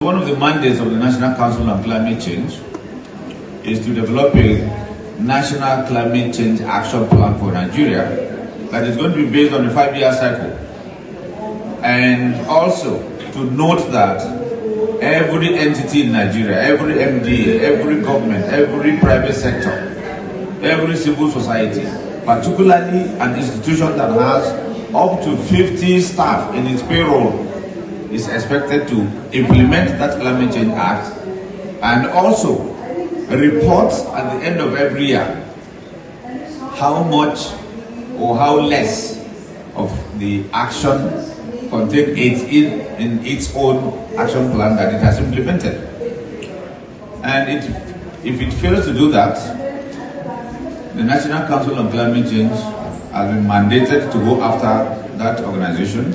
One of the mandates of the National Council on Climate Change is to develop a national climate change action plan for Nigeria that is going to be based on a 5-year cycle. And also to note that every entity in Nigeria, every MDA, every government, every private sector, every civil society, particularly an institution that has up to 50 staff in its payroll, is expected to implement that Climate Change Act and also report at the end of every year how much or how less of the action contained in its own action plan that it has implemented. And if it fails to do that, the National Council on Climate Change has been mandated to go after that organization,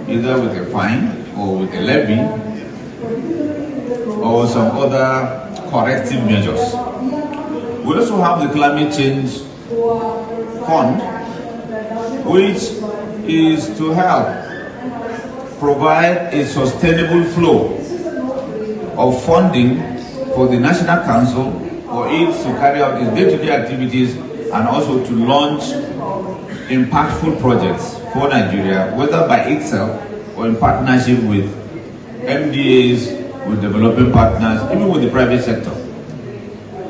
either with a fine or with a levy or some other corrective measures. We also have the Climate Change Fund, which is to help provide a sustainable flow of funding for the National Council for it to carry out its day-to-day activities and also to launch impactful projects for Nigeria, whether by itself or in partnership with MDAs, with developing partners, even with the private sector.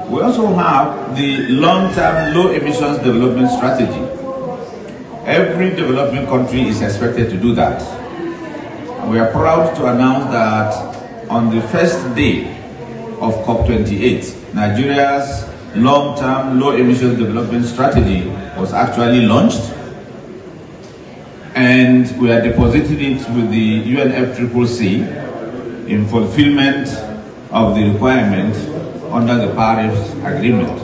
We also have the long-term low emissions development strategy. Every developing country is expected to do that. And we are proud to announce that on the first day of COP28, Nigeria's long-term low emissions development strategy was actually launched, and we are depositing it with the UNFCCC in fulfillment of the requirement under the Paris Agreement.